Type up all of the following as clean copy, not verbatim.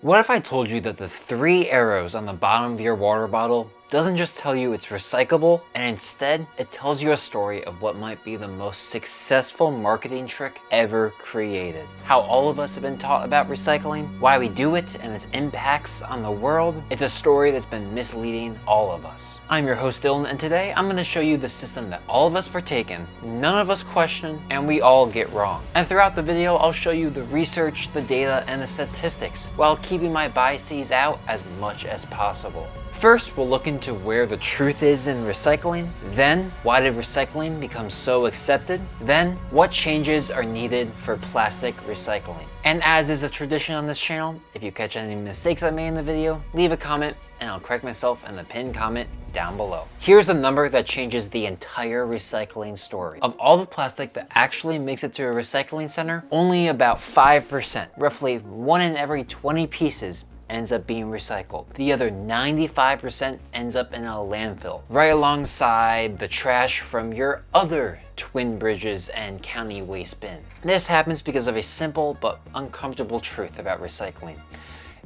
What if I told you that the 3 arrows on the bottom of your water bottle doesn't just tell you it's recyclable, and instead it tells you a story of what might be the most successful marketing trick ever created? How all of us have been taught about recycling, why we do it, and its impacts on the world. It's a story that's been misleading all of us. I'm your host Dylan, and today I'm going to show you the system that all of us partake in, none of us question, and we all get wrong. And throughout the video, I'll show you the research, the data, and the statistics, while keeping my biases out as much as possible. First, we'll look into where the truth is in recycling. Then, why did recycling become so accepted? Then, what changes are needed for plastic recycling? And as is a tradition on this channel, if you catch any mistakes I made in the video, leave a comment and I'll correct myself in the pinned comment down below. Here's a number that changes the entire recycling story. Of all the plastic that actually makes it to a recycling center, only about 5%, roughly 1 in every 20 pieces, ends up being recycled. The other 95% ends up in a landfill, right alongside the trash from your other twin bridges and county waste bin. This happens because of a simple but uncomfortable truth about recycling.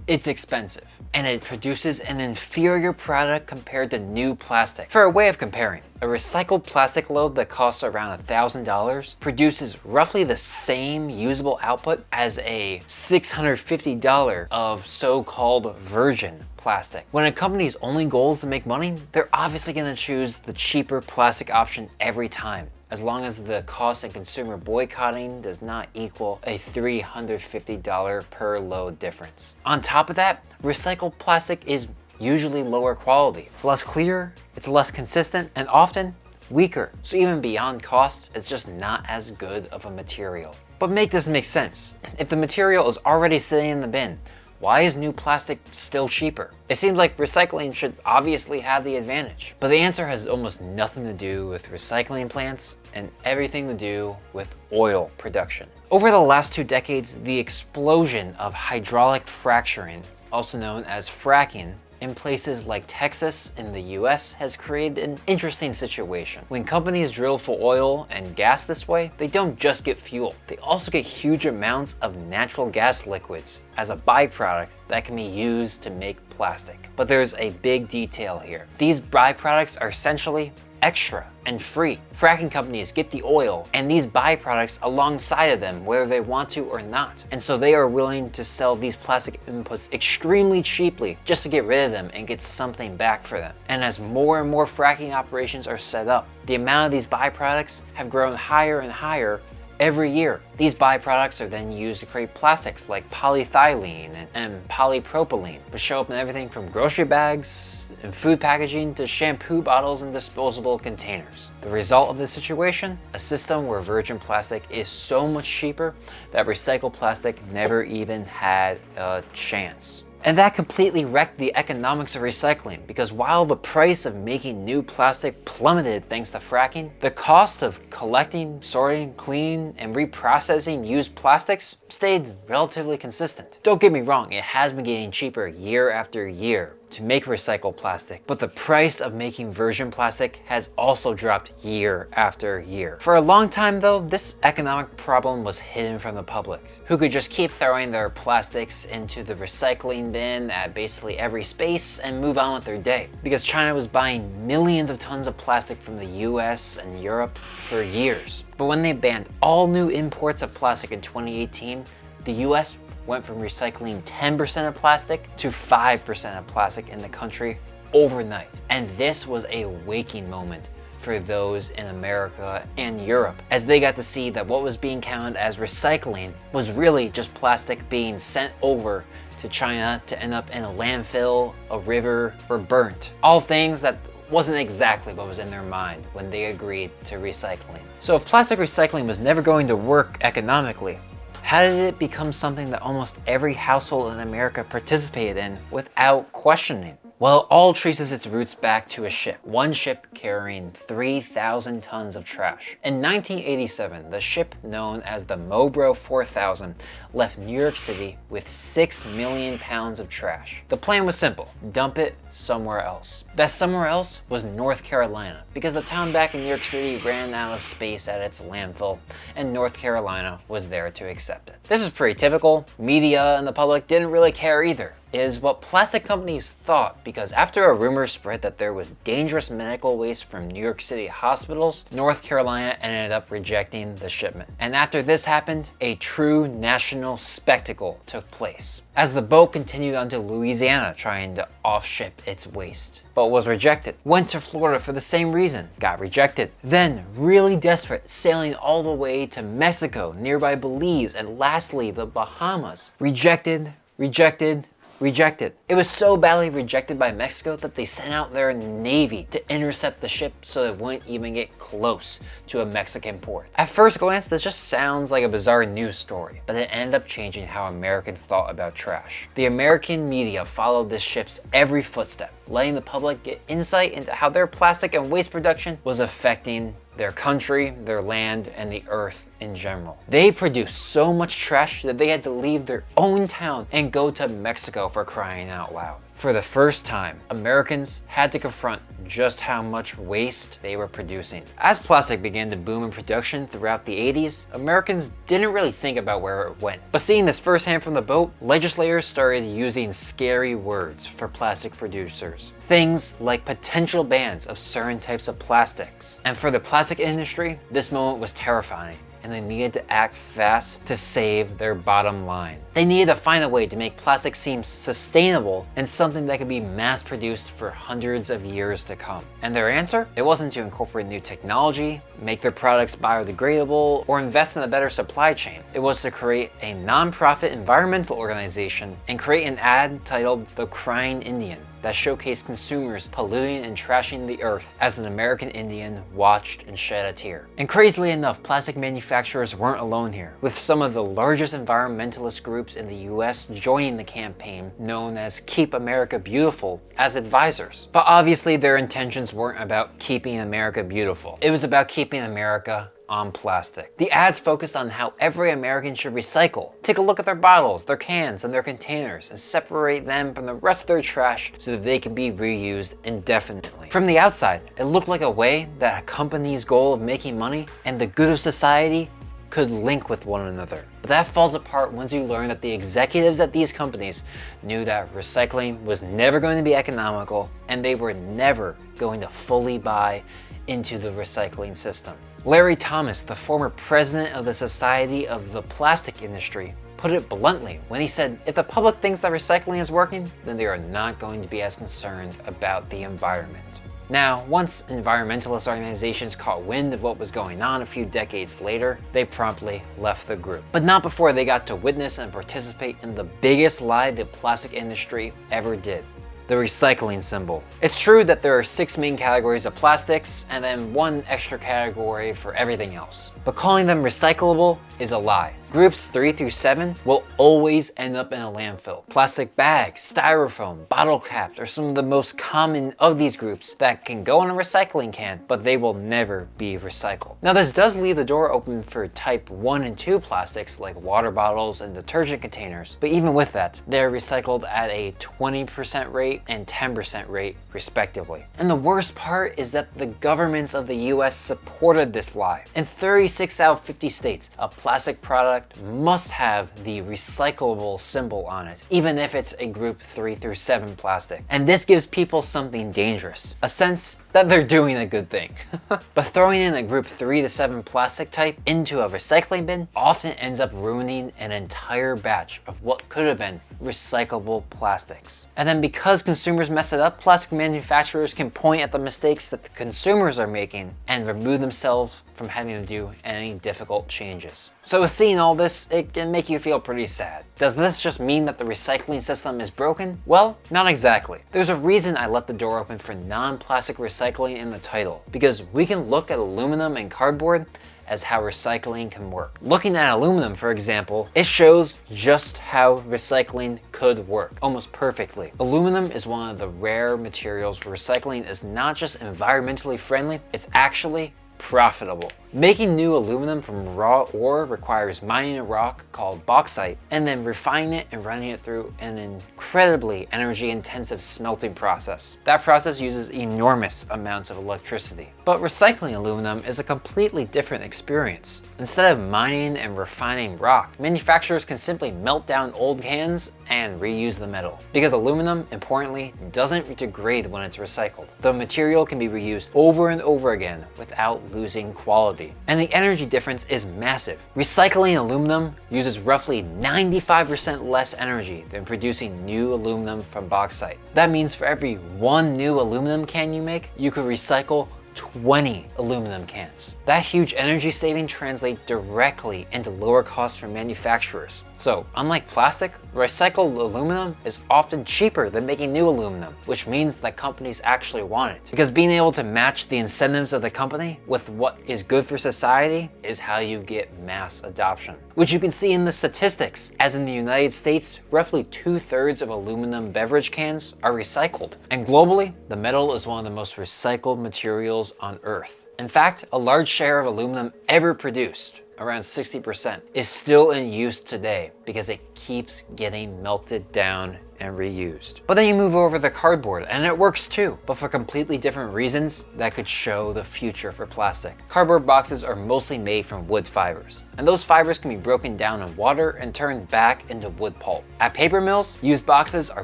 It's expensive, and it produces an inferior product compared to new plastic. For a way of comparing, a recycled plastic load that costs around $1,000 produces roughly the same usable output as a $650 of so-called virgin plastic. When a company's only goal is to make money, they're obviously going to choose the cheaper plastic option every time, as long as the cost and consumer boycotting does not equal a $350 per load difference. On top of that, recycled plastic is usually lower quality. It's less clear, it's less consistent, and often weaker. So even beyond cost, it's just not as good of a material. But make this make sense. If the material is already sitting in the bin, why is new plastic still cheaper? It seems like recycling should obviously have the advantage. But the answer has almost nothing to do with recycling plants and everything to do with oil production. Over the last 2 decades, the explosion of hydraulic fracturing, also known as fracking, in places like Texas in the US has created an interesting situation. When companies drill for oil and gas this way, they don't just get fuel. They also get huge amounts of natural gas liquids as a byproduct that can be used to make plastic. But there's a big detail here. These byproducts are essentially extra and free. Fracking companies get the oil and these byproducts alongside of them whether they want to or not. And so they are willing to sell these plastic inputs extremely cheaply just to get rid of them and get something back for them. And as more and more fracking operations are set up, the amount of these byproducts have grown higher and higher every year. These byproducts are then used to create plastics like polyethylene and polypropylene, which show up in everything from grocery bags and food packaging to shampoo bottles and disposable containers. The result of this situation? A system where virgin plastic is so much cheaper that recycled plastic never even had a chance. And that completely wrecked the economics of recycling, because while the price of making new plastic plummeted thanks to fracking, the cost of collecting, sorting, cleaning, and reprocessing used plastics stayed relatively consistent. Don't get me wrong, it has been getting cheaper year after year to make recycled plastic, but the price of making virgin plastic has also dropped year after year. For a long time though, this economic problem was hidden from the public, who could just keep throwing their plastics into the recycling bin at basically every space and move on with their day, because China was buying millions of tons of plastic from the US and Europe for years. But when they banned all new imports of plastic in 2018, the US went from recycling 10% of plastic to 5% of plastic in the country overnight. And this was a waking moment for those in America and Europe, as they got to see that what was being counted as recycling was really just plastic being sent over to China to end up in a landfill, a river, or burnt. All things that wasn't exactly what was in their mind when they agreed to recycling. So if plastic recycling was never going to work economically, how did it become something that almost every household in America participated in without questioning? Well, it all traces its roots back to a ship. One ship carrying 3,000 tons of trash. In 1987, the ship known as the Mobro 4000 left New York City with 6 million pounds of trash. The plan was simple: dump it somewhere else. That somewhere else was North Carolina, because the town back in New York City ran out of space at its landfill, and North Carolina was there to accept it. This is pretty typical. Media and the public didn't really care either. Is what plastic companies thought, because after a rumor spread that there was dangerous medical waste from New York City hospitals, North Carolina ended up rejecting the shipment. And after this happened, a true national spectacle took place, as the boat continued onto Louisiana trying to off-ship its waste, but was rejected. Went to Florida for the same reason, got rejected. Then, really desperate, sailing all the way to Mexico, nearby Belize, and lastly the Bahamas. Rejected, rejected, rejected. It was so badly rejected by Mexico that they sent out their navy to intercept the ship so it wouldn't even get close to a Mexican port. At first glance, this just sounds like a bizarre news story, but it ended up changing how Americans thought about trash. The American media followed this ship's every footstep, letting the public get insight into how their plastic and waste production was affecting their country, their land, and the earth in general. They produced so much trash that they had to leave their own town and go to Mexico, for crying out loud. For the first time, Americans had to confront just how much waste they were producing. As plastic began to boom in production throughout the 80s, Americans didn't really think about where it went. But seeing this firsthand from the boat, legislators started using scary words for plastic producers. Things like potential bans of certain types of plastics. And for the plastic industry, this moment was terrifying, and they needed to act fast to save their bottom line. They needed to find a way to make plastic seem sustainable and something that could be mass produced for hundreds of years to come. And their answer? It wasn't to incorporate new technology, make their products biodegradable, or invest in a better supply chain. It was to create a non-profit environmental organization and create an ad titled "The Crying Indian" that showcased consumers polluting and trashing the earth as an American Indian watched and shed a tear. And crazily enough, plastic manufacturers weren't alone here, with some of the largest environmentalist groups in the US joining the campaign known as Keep America Beautiful as advisors. But obviously their intentions weren't about keeping America beautiful. It was about keeping America on plastic. The ads focused on how every American should recycle. Take a look at their bottles, their cans, and their containers, and separate them from the rest of their trash so that they can be reused indefinitely. From the outside, it looked like a way that a company's goal of making money and the good of society could link with one another. But that falls apart once you learn that the executives at these companies knew that recycling was never going to be economical, and they were never going to fully buy into the recycling system. Larry Thomas, the former president of the Society of the Plastic Industry, put it bluntly when he said, if the public thinks that recycling is working, then they are not going to be as concerned about the environment. Now, once environmentalist organizations caught wind of what was going on a few decades later, they promptly left the group. But not before they got to witness and participate in the biggest lie the plastic industry ever did: the recycling symbol. It's true that there are 6 main categories of plastics and then 1 extra category for everything else. But calling them recyclable is a lie. Groups 3 through 7 will always end up in a landfill. Plastic bags, styrofoam, bottle caps are some of the most common of these groups that can go in a recycling can, but they will never be recycled. Now this does leave the door open for type 1 and 2 plastics like water bottles and detergent containers, but even with that, they're recycled at a 20% rate and 10% rate respectively. And the worst part is that the governments of the US supported this lie. In 36 out of 50 states, a plastic product must have the recyclable symbol on it, even if it's a group 3 through 7 plastic. And this gives people something dangerous, a sense that they're doing a good thing. But throwing in a group 3 to 7 plastic type into a recycling bin often ends up ruining an entire batch of what could have been recyclable plastics. And then because consumers mess it up, plastic manufacturers can point at the mistakes that the consumers are making and remove themselves from having to do any difficult changes. So with seeing all this, it can make you feel pretty sad. Does this just mean that the recycling system is broken? Well, not exactly. There's a reason I left the door open for non-plastic recycling in the title, because we can look at aluminum and cardboard as how recycling can work. Looking at aluminum, for example, it shows just how recycling could work almost perfectly. Aluminum is one of the rare materials where recycling is not just environmentally friendly, it's actually profitable. Making new aluminum from raw ore requires mining a rock called bauxite and then refining it and running it through an incredibly energy-intensive smelting process. That process uses enormous amounts of electricity. But recycling aluminum is a completely different experience. Instead of mining and refining rock, manufacturers can simply melt down old cans and reuse the metal. Because aluminum, importantly, doesn't degrade when it's recycled. The material can be reused over and over again without losing quality. And the energy difference is massive. Recycling aluminum uses roughly 95% less energy than producing new aluminum from bauxite. That means for every one new aluminum can you make, you could recycle 20 aluminum cans. That huge energy saving translates directly into lower costs for manufacturers. So, unlike plastic, recycled aluminum is often cheaper than making new aluminum, which means that companies actually want it. Because being able to match the incentives of the company with what is good for society is how you get mass adoption. Which you can see in the statistics, as in the United States, roughly 2/3 of aluminum beverage cans are recycled. And globally, the metal is one of the most recycled materials on Earth. In fact, a large share of aluminum ever produced, around 60%, is still in use today because it keeps getting melted down and reused. But then you move over to cardboard and it works too, but for completely different reasons that could show the future for plastic. Cardboard boxes are mostly made from wood fibers, and those fibers can be broken down in water and turned back into wood pulp. At paper mills, used boxes are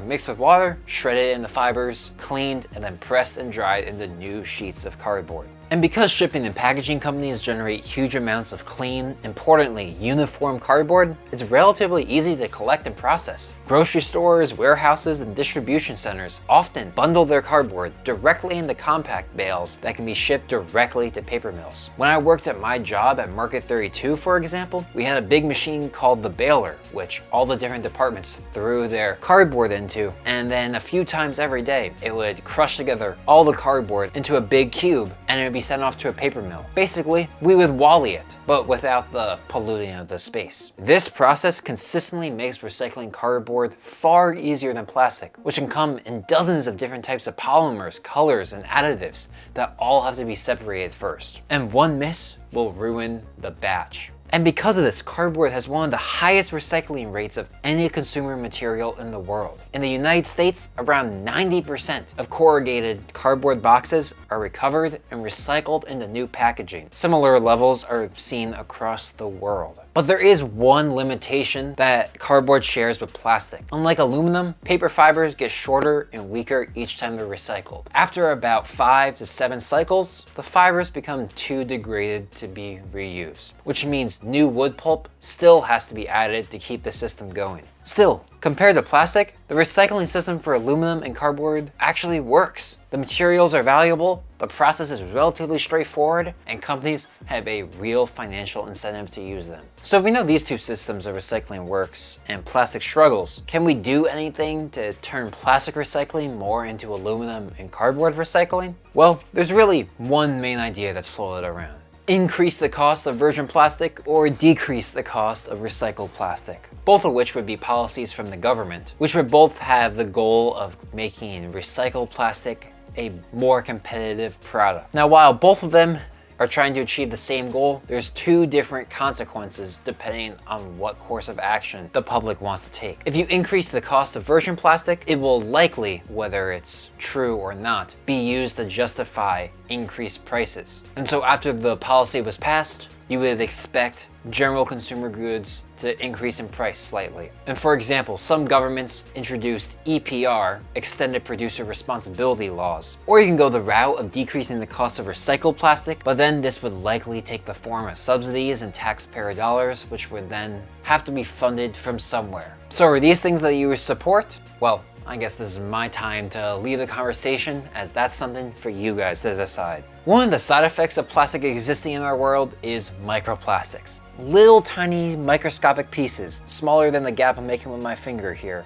mixed with water, shredded into fibers, cleaned, and then pressed and dried into new sheets of cardboard. And because shipping and packaging companies generate huge amounts of clean, importantly uniform cardboard, it's relatively easy to collect and process. Grocery stores, warehouses, and distribution centers often bundle their cardboard directly into compact bales that can be shipped directly to paper mills. When I worked at my job at Market 32, for example, we had a big machine called the baler, which all the different departments threw their cardboard into, and then a few times every day, it would crush together all the cardboard into a big cube, and it would be sent off to a paper mill. Basically, we would Wall-E it, but without the polluting of the space. This process consistently makes recycling cardboard far easier than plastic, which can come in dozens of different types of polymers, colors, and additives that all have to be separated first. And one miss will ruin the batch. And because of this, cardboard has one of the highest recycling rates of any consumer material in the world. In the United States, around 90% of corrugated cardboard boxes are recovered and recycled into new packaging. Similar levels are seen across the world. But there is one limitation that cardboard shares with plastic. Unlike aluminum, paper fibers get shorter and weaker each time they're recycled. After about 5 to 7 cycles, the fibers become too degraded to be reused, which means new wood pulp still has to be added to keep the system going. Still, compared to plastic, the recycling system for aluminum and cardboard actually works. The materials are valuable, the process is relatively straightforward, and companies have a real financial incentive to use them. So if we know these two systems of recycling works and plastic struggles, can we do anything to turn plastic recycling more into aluminum and cardboard recycling? Well, there's really one main idea that's floated around. Increase the cost of virgin plastic or decrease the cost of recycled plastic. Both of which would be policies from the government, which would both have the goal of making recycled plastic a more competitive product. Now, while both of them are trying to achieve the same goal, there's two different consequences depending on what course of action the public wants to take. If you increase the cost of virgin plastic, it will likely, whether it's true or not, be used to justify increased prices. And so after the policy was passed, you would expect general consumer goods to increase in price slightly. And for example, some governments introduced EPR, extended producer responsibility laws. Or you can go the route of decreasing the cost of recycled plastic, but then this would likely take the form of subsidies and taxpayer dollars, which would then have to be funded from somewhere. So are these things that you would support? Well, I guess this is my time to lead the conversation, as that's something for you guys to decide. One of the side effects of plastic existing in our world is microplastics. Little tiny microscopic pieces, smaller than the gap I'm making with my finger here.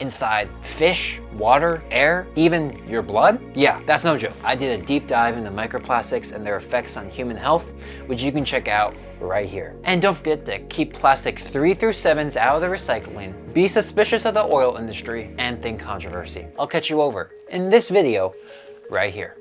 inside fish, water, air, even your blood? Yeah, that's no joke. I did a deep dive into microplastics and their effects on human health, which you can check out right here. And don't forget to keep plastic 3 through 7s out of the recycling, be suspicious of the oil industry, and think controversy. I'll catch you over in this video right here.